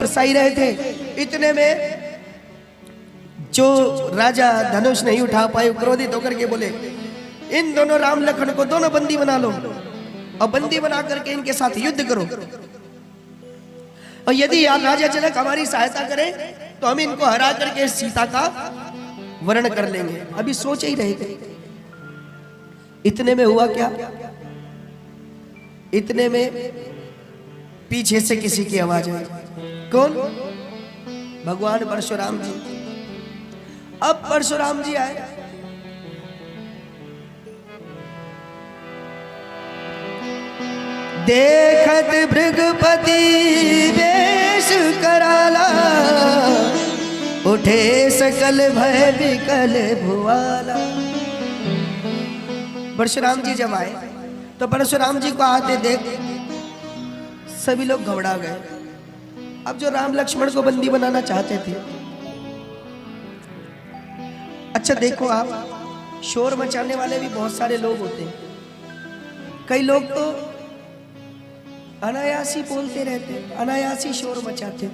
बरसाई रहे थे। इतने में जो राजा धनुष नहीं उठा पाए, क्रोधित होकर के बोले इन दोनों राम लखन को दोनों बंदी बना लो और बंदी बना करके इनके साथ युद्ध करो, और यदि यार राजा जनक हमारी सहायता करे तो हम इनको हरा करके सीता का वर्ण कर लेंगे। अभी सोच ही रहे थे। इतने में हुआ क्या, इतने में पीछे से किसी की आवाज आई। कौन? भगवान परशुराम जी। अब परशुराम जी आए। देखत भृगपति वेश कराला, उठे सकल भय विकल भुआला। परशुराम जी जब आए तो परशुराम जी को आते देख सभी लोग घबरा गए। अब जो राम लक्ष्मण को बंदी बनाना चाहते थे, अच्छा देखो आप, शोर मचाने वाले भी बहुत सारे लोग होते हैं। कई लोग तो अनायासी बोलते रहते, अनायासी शोर मचाते।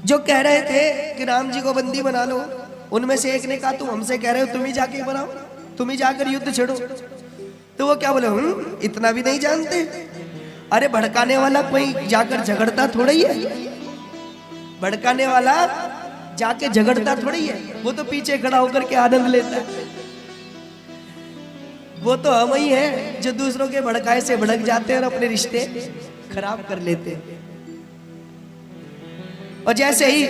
जो कह रहे थे कि राम जी को बंदी बना लो, उनमें से एक ने कहा तुम हमसे कह रहे हो, तुम ही जाके बनाओ, तुम ही जाकर युद्ध छेड़ो। तो वो क्या बोले, इतना भी नहीं जानते। अरे भड़काने वाला कोई जाकर झगड़ता थोड़ा ही है, भड़काने वाला जाके झगड़ता थोड़ी है, वो तो पीछे खड़ा होकर के आनंद लेता है। वो तो हम ही है जो दूसरों के भड़काए से भड़क जाते हैं और अपने रिश्ते खराब कर लेते हैं। और जैसे ही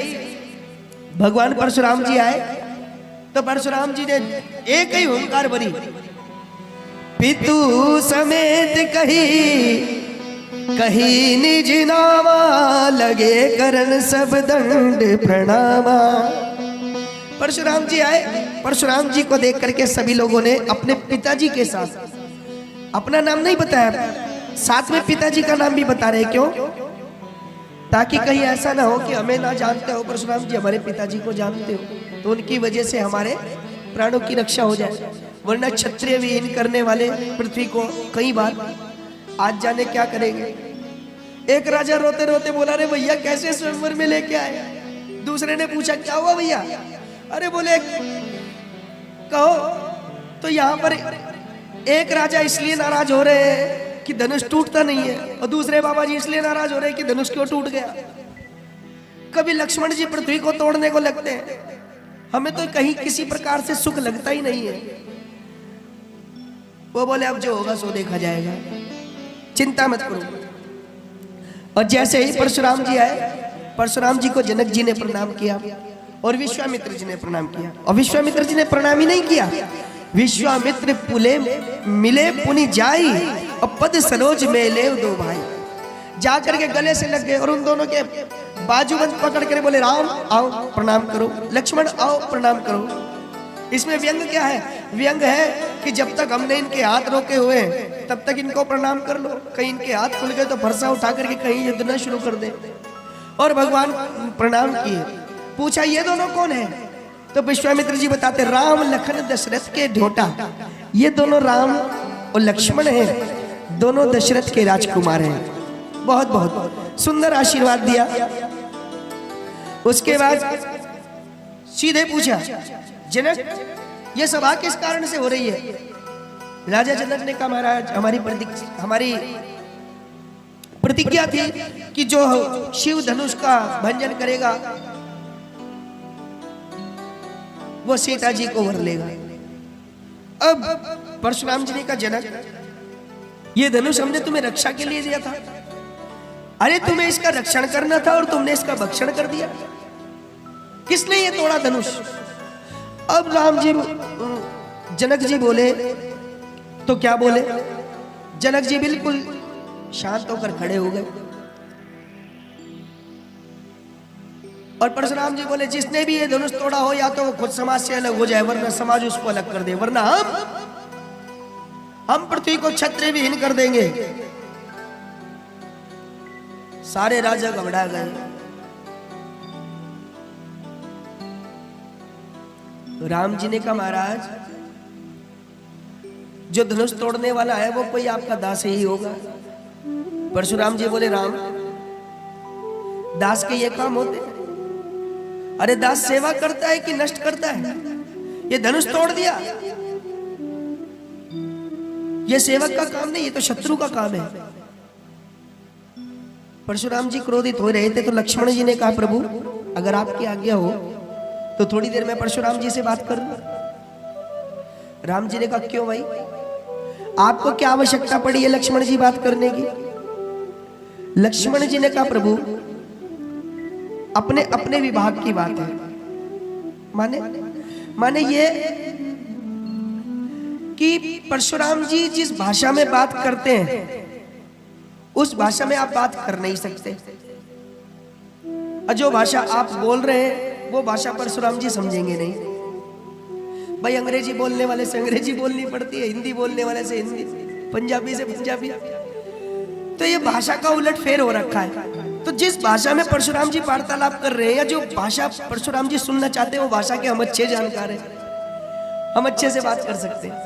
भगवान परशुराम जी आए तो परशुराम जी ने एक ही ओंकार भरी, पितु समेत कही निज नामा, लगे करन सब दंड प्रणामा। परशुराम जी आए। परशुराम जी को देख करके सभी लोगों ने अपने पिताजी के साथ, अपना नाम नहीं बताया, साथ में पिताजी का नाम भी बता रहे। क्यों? ताकि कहीं ऐसा ना हो कि हमें ना जानते हो परशुराम जी हमारे पिताजी को जानते हो, तो उनकी वजह से हमारे प्राणों की रक्षा हो जाए। वरना क्षत्रिय विहीन करने वाले पृथ्वी को कई बार आज जाने क्या करेंगे। एक राजा रोते रोते बोला, अरे भैया कैसे स्वयंवर में लेके आए? दूसरे ने पूछा क्या हुआ भैया? अरे बोले कहो। तो यहाँ पर एक राजा इसलिए नाराज हो रहे हैं कि धनुष टूटता नहीं है, और दूसरे बाबा जी इसलिए नाराज हो रहे हैं कि धनुष क्यों टूट गया। कभी लक्ष्मण जी पृथ्वी को तोड़ने को लगते हैं, हमें तो कहीं किसी प्रकार से सुख लगता ही नहीं है। वो बोले अब जो होगा सो देखा जाएगा, चिंता मत करो। और जैसे ही परशुराम जी आए, परशुराम जी को जनक जी ने प्रणाम किया और विश्वामित्र जी ने प्रणाम किया। और विश्वामित्र जी ने प्रणाम ही नहीं किया, विश्वामित्र पुले मिले पुनि जाई, और पद सरोज में ले दो भाई। जाकर के गले से लग गए और उन दोनों के बाजूबंद पकड़ कर बोले, राम आओ प्रणाम करो, लक्ष्मण आओ प्रणाम करो। इसमें व्यंग क्या है? व्यंग है कि जब तक हमने इनके हाथ रोके हुए तब तक इनको प्रणाम कर लो, कहीं इनके हाथ खुल गए तो फरसा उठा करके कहीं युद्ध न शुरू कर दे। और भगवान प्रणाम किए। पूछा ये दोनों कौन है? तो विश्वामित्र जी बताते, राम लखन दशरथ के ढोटा। ये दोनों राम और लक्ष्मण हैं, दोनों दशरथ के राजकुमार हैं। बहुत बहुत सुंदर आशीर्वाद दिया। उसके बाद सीधे पूछा, जनक ये सभा किस कारण से हो रही है? राजा जनक ने कहा, महाराज हमारी प्रतिज्ञा थी कि जो शिव धनुष का भंजन करेगा वो सीता जी को वर लेगा। अब परशुराम जी ने कहा, जनक ये धनुष हमने तुम्हें रक्षा के लिए दिया था। अरे तुम्हें इसका रक्षण करना था और तुमने इसका भक्षण कर दिया। किसने ये तोड़ा धनुष? अब राम जी, जनक जी बोले तो क्या बोले? जनक जी बिल्कुल शांत होकर खड़े हो गए और परशुराम जी बोले, जिसने भी ये धनुष तोड़ा हो या तो वो खुद समाज से अलग हो जाए, वरना समाज उसको अलग कर दे, वरना हम पृथ्वी को क्षत्रिय विहीन कर देंगे। सारे राजा घबरा गए। राम जी ने कहा, महाराज जो धनुष तोड़ने वाला है वो कोई आपका दास ही होगा। परशुराम जी बोले, राम दास के ये काम होते हैं। अरे दास सेवा करता है कि नष्ट करता है? ये धनुष तोड़ दिया, ये सेवक का काम नहीं, ये तो शत्रु का काम है। परशुराम जी क्रोधित हो रहे थे तो लक्ष्मण जी ने कहा, प्रभु अगर आपकी आज्ञा हो तो थोड़ी देर में परशुराम जी से बात कर लूं। राम जी ने कहा, क्यों भाई, आपको क्या आवश्यकता पड़ी है लक्ष्मण जी बात करने की? लक्ष्मण जी ने कहा, प्रभु अपने अपने विभाग की बात है। माने ये कि परशुराम जी जिस भाषा में बात करते हैं उस भाषा में आप बात कर नहीं सकते, और जो भाषा आप बोल रहे हैं वो भाषा परशुराम जी समझेंगे नहीं। भाई अंग्रेजी बोलने वाले से अंग्रेजी बोलनी पड़ती है, हिंदी बोलने वाले से हिंदी, पंजाबी से पंजाबी, तो ये भाषा का उलट फेर हो रखा है। तो जिस भाषा में परशुराम जी वार्तालाप कर रहे हैं या जो भाषा परशुराम जी सुनना चाहते हैं वो भाषा के हम अच्छे जानकार हैं, हम अच्छे से बात कर सकते हैं।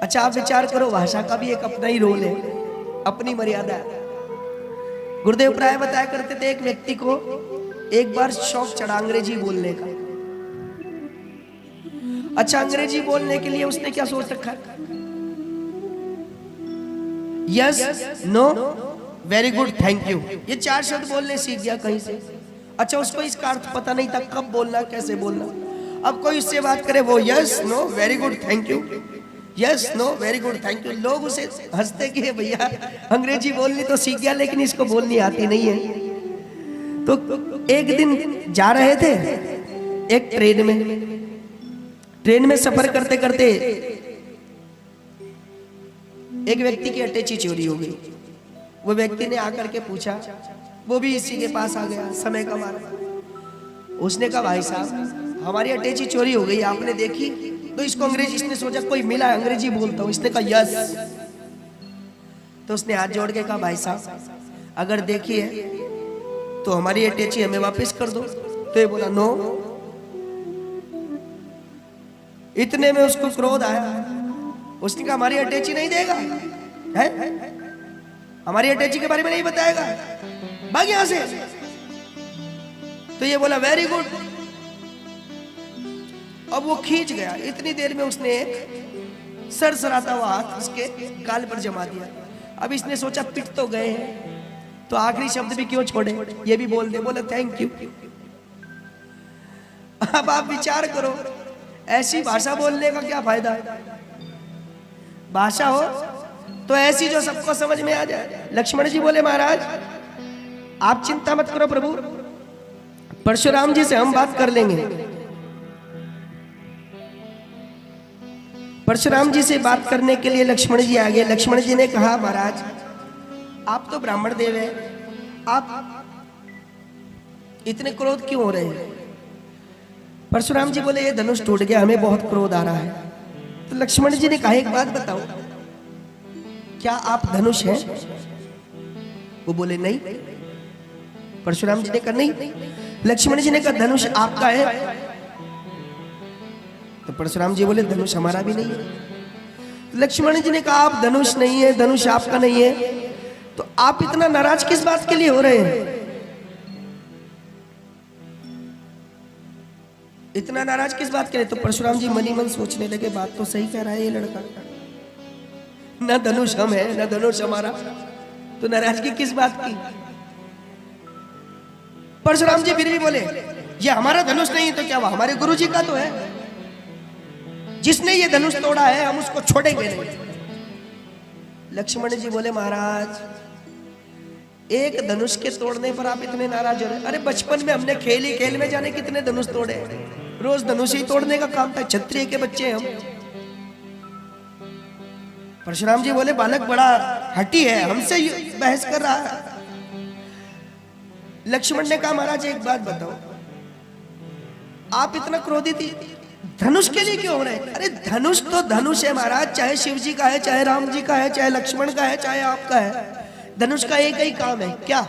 अच्छा आप विचार करो, भाषा का भी एक अपना ही रोल है, अपनी मर्यादा है। गुरुदेव प्राय बताया करते थे, एक व्यक्ति को एक बार शौक चढ़ा अंग्रेजी बोलने का। अच्छा अंग्रेजी बोलने के लिए उसने क्या सोच रखा है? Yes, no, very good, thank you, ये 4 शब्द बोलने सीख गया कहीं से। अच्छा उसको इसका अर्थ पता नहीं था, कब बोलना कैसे बोलना। अब कोई उससे बात करे, वो yes, no, very good, thank you, yes, no, very good, thank you, लोग उसे हंसते कि भैया अंग्रेजी बोलनी तो सीख गया लेकिन इसको बोलनी आती नहीं है। तो एक दिन जा रहे थे एक ट्रेन में सफर करते करते एक व्यक्ति की अटैची चोरी हो गई। वो व्यक्ति ने आकर के पूछा, वो भी इसी के पास आ गया समय का मारा। उसने कहा, भाई साहब हमारी अटैची चोरी हो गई, आपने देखी? तो इसको अंग्रेजी, इसने सोचा कोई मिला है अंग्रेजी बोलता हूँ, इसने कहा यस। तो उसने हाथ जोड़ के कहा, भाई साहब अगर देखी है तो हमारी अटैची हमें वापस कर दो। तो ये बोला नो। इतने में उसको क्रोध आया, उसने कहा हमारी अटैची नहीं देगा है, हमारी अटैची के बारे में नहीं बताएगा, भाग यहां से। तो ये बोला वेरी गुड। अब वो खींच गया, इतनी देर में उसने एक सरसराता हुआ हाथ उसके गाल पर जमा दिया। अब इसने सोचा पिट तो गए हैं तो आखिरी शब्द भी क्यों छोड़े, ये भी बोल दे। बोला थैंक यू। अब आप विचार करो, ऐसी भाषा बोलने का क्या फायदा? भाषा हो तो ऐसी जो सबको समझ में आ जाए। लक्ष्मण जी बोले, महाराज आप चिंता मत करो प्रभु, परशुराम जी से हम बात कर लेंगे। परशुराम जी से बात करने के लिए लक्ष्मण जी आ गए। लक्ष्मण जी ने कहा, महाराज आप तो ब्राह्मण देव हैं, आप इतने क्रोध क्यों हो रहे हैं? परशुराम जी बोले, ये धनुष टूट गया, हमें बहुत क्रोध आ रहा है। तो लक्ष्मण जी ने कहा, एक बात बताओ, क्या आप धनुष हैं? वो बोले नहीं। परशुराम जी ने कहा नहीं। लक्ष्मण जी ने कहा, धनुष आपका है? तो परशुराम जी बोले, धनुष हमारा भी नहीं है। लक्ष्मण जी ने कहा, आप धनुष नहीं है, धनुष आपका नहीं है, तो आप इतना नाराज किस बात के लिए हो रहे हैं? इतना नाराज किस बात के लिए? तो परशुराम जी मनी मन सोचने लगे, बात तो सही कह रहा है ये लड़का, न धनुष हम है न धनुष हमारा, तो नाराजगी किस बात की? परशुराम जी फिर भी बोले, ये हमारा धनुष नहीं तो क्या, हमारे गुरु जी का तो है, जिसने ये धनुष तोड़ा है हम उसको छोड़ेंगे नहीं। लक्ष्मण जी बोले, महाराज एक धनुष के तोड़ने पर आप इतने नाराज हो रहे? अरे बचपन में हमने खेल में जाने कितने धनुष तोड़े, रोज धनुष ही तोड़ने का काम था, क्षत्रिय के बच्चे हम। परशुराम जी बोले, बालक बड़ा हठी है, हमसे बहस कर रहा है। लक्ष्मण ने कहा, महाराज एक बात बताओ, आप इतना क्रोधित धनुष के लिए क्यों हो रहे हैं? अरे धनुष तो धनुष है महाराज, चाहे शिव जी का है, चाहे राम जी का है, चाहे लक्ष्मण का है, चाहे आपका है, धनुष का एक ही काम है। क्या?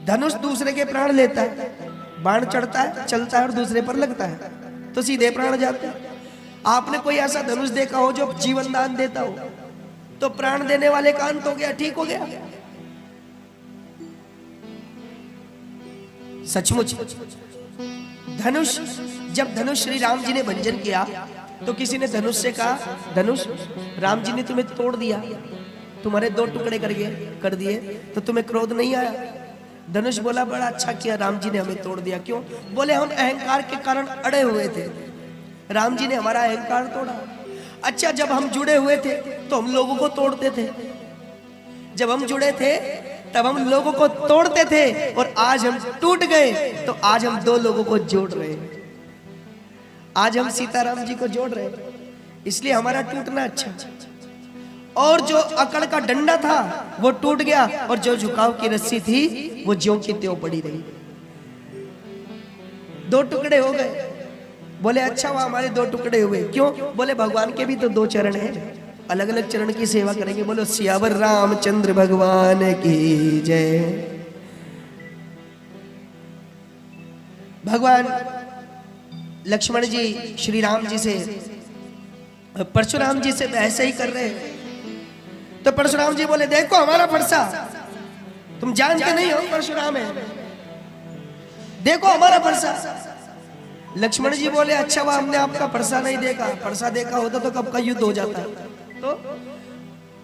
धनुष दूसरे के प्राण लेता है, बाण चढ़ता है, चलता है और दूसरे पर लगता है तो सीधे प्राण जाते हैं। आपने कोई ऐसा धनुष देखा हो जो जीवन दान देता हो? तो प्राण देने वाले का अंत हो गया, ठीक हो गया। सचमुच धनुष, जब धनुष श्री राम जी ने भंजन किया तो किसी ने धनुष से कहा, धनुष राम जी ने तुम्हें तोड़ दिया, तुम्हारे 2 टुकड़े कर दिए, तो तुम्हें क्रोध नहीं आया? धनुष बोला, बड़ा अच्छा किया राम जी ने हमें तोड़ दिया। क्यों? बोले हम अहंकार के कारण अड़े हुए थे, राम जी ने हमारा अहंकार तोड़ा। अच्छा, जब हम जुड़े हुए थे तो हम लोगों को तोड़ते थे, जब हम जुड़े थे तब हम लोगों को तोड़ते थे, और आज हम टूट गए तो आज हम 2 लोगों को जोड़ रहे हैं। आज हम सीताराम जी को जोड़ रहे हैं, इसलिए हमारा टूटना अच्छा। और जो अकड़ का डंडा था वो टूट गया, और जो झुकाव की रस्सी थी वो ज्यों की त्यों पड़ी रही। 2 टुकड़े हो गए। बोले अच्छा, वो हमारे 2 टुकड़े हुए क्यों? बोले भगवान के भी तो 2 चरण हैं, अलग अलग चरण की सेवा करेंगे। बोलो सियावर रामचंद्र भगवान की जय। भगवान लक्ष्मण जी श्री राम जी से, परशुराम जी से ऐसे ही कर रहे हैं। तो परशुराम जी बोले, देखो हमारा फरसा, तुम जानते नहीं हो परशुराम है, देखो हमारा फरसा। लक्ष्मण जी बोले, अच्छा वह हमने आपका फरसा नहीं देखा, फरसा देखा होता तो कब का युद्ध हो जाता। तो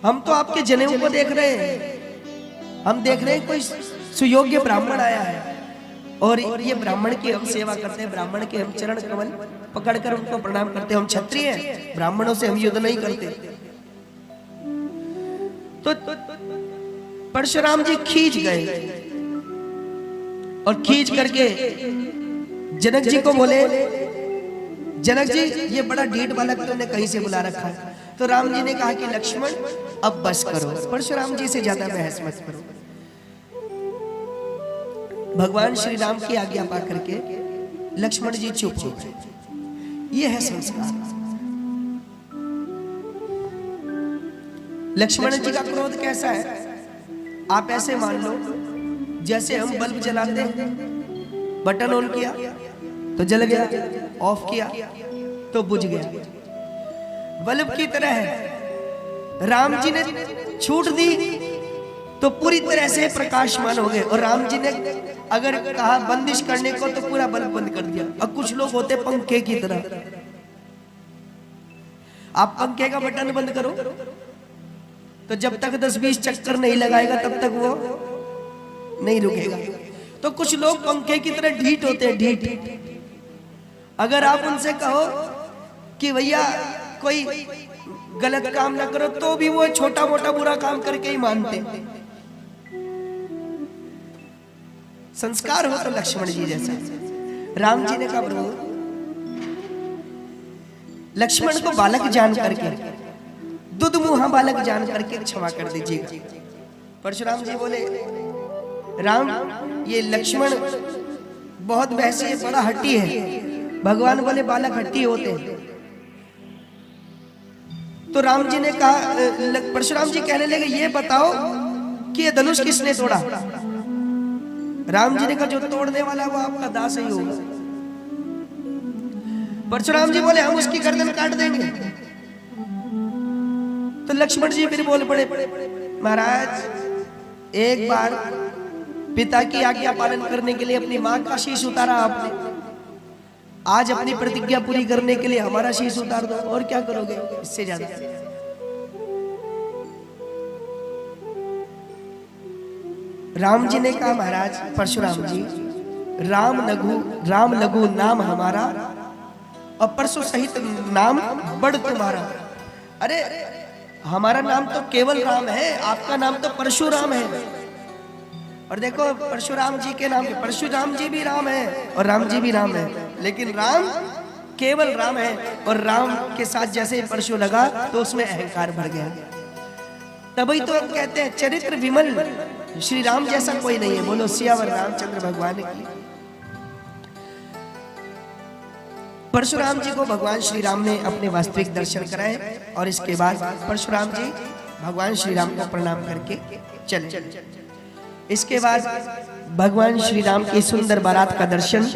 हम तो आपके जनेऊ को देख रहे हैं, हम देख रहे हैं कोई सुयोग्य ब्राह्मण आया है, और ये ब्राह्मण की हम सेवा करते हैं, ब्राह्मण के हम चरण कमल पकड़कर उनको प्रणाम करते हैं। हम क्षत्रिय हैं, ब्राह्मणों से हम युद्ध नहीं करते। तो परशुराम जी खींच गए, और खींच करके जनक जी को बोले, जनक जी ये बड़ा ढीठ बालक तुमने कहीं से बुला रखा है। तो राम जी ने कहा कि लक्ष्मण अब बस करो, परशुराम जी से ज्यादा बहस मत करो। भगवान श्री राम की आज्ञा पा करके लक्ष्मण जी चुप हो गए। ये है संस्कार। लक्ष्मण जी का क्रोध कैसा है? आप ऐसे मान लो जैसे हम बल्ब जलाते हैं, बटन ऑन किया तो जल गया, ऑफ किया तो बुझ गया, बल्ब की तरह है। राम जी ने छूट दी तो पूरी तरह से प्रकाशमान हो गए, और राम जी ने अगर कहा बंदिश करने को तो पूरा बल्ब बंद कर दिया। अब कुछ लोग होते पंखे की तरह, आप पंखे का बटन बंद करो तो जब तक 10-20 चक्कर नहीं लगाएगा तब तक वो नहीं रुकेगा। तो कुछ लोग पंखे की तरह ढीठ होते हैं, ढीठ। अगर आप उनसे कहो कि भैया कोई गलत काम ना करो तो भी वो छोटा मोटा बुरा काम करके ही मानते। संस्कार हो तो लक्ष्मण जी जैसा। राम जी ने कहा प्रभु, लक्ष्मण को बालक जान करके, दुधमुहा बालक जान करके क्षमा कर दीजिएगा। परशुराम जी बोले, राम ये लक्ष्मण बहुत बहसी है, बड़ा हट्टी है। भगवान बोले बालक हट्टी होते हैं। तो राम जी ने कहा, परशुराम जी कहने लगे, ये बताओ कि ये धनुष किसने तोड़ा? राम जी ने कहा, जो तोड़ने वाला वो आपका दास ही होगा। परशुराम जी बोले, हम उसकी गर्दन काट देंगे। तो लक्ष्मण जी फिर बोल पड़े, महाराज एक बार पिता की आज्ञा पालन करने के लिए अपनी मां का शीश उतारा आपने, आज अपनी प्रतिज्ञा पूरी करने के लिए हमारा शीश उतार दो, और क्या करोगे इससे ज्यादा? राम जी ने कहा, महाराज परशुराम जी, राम लघु नाम हमारा और परशु सहित नाम बड़ तुम्हारा। अरे हमारा नाम तो केवल राम है, आपका नाम तो परशुराम है। और देखो परशुराम जी के नाम, परशुराम जी भी राम है और राम जी भी राम है, लेकिन राम केवल राम है। और राम के साथ जैसे परशु लगा तो उसमें अहंकार भर गया। तभी तो हम कहते हैं चरित्र विमल श्री राम जैसा कोई नहीं है। बोलो सियावर रामचंद्र भगवान की। परशुराम जी को भगवान श्री राम ने अपने वास्तविक दर्शन कराए, और इसके बाद परशुराम जी भगवान श्री राम को प्रणाम करके चले। इसके बाद भगवान श्री राम की सुंदर बारात का दर्शन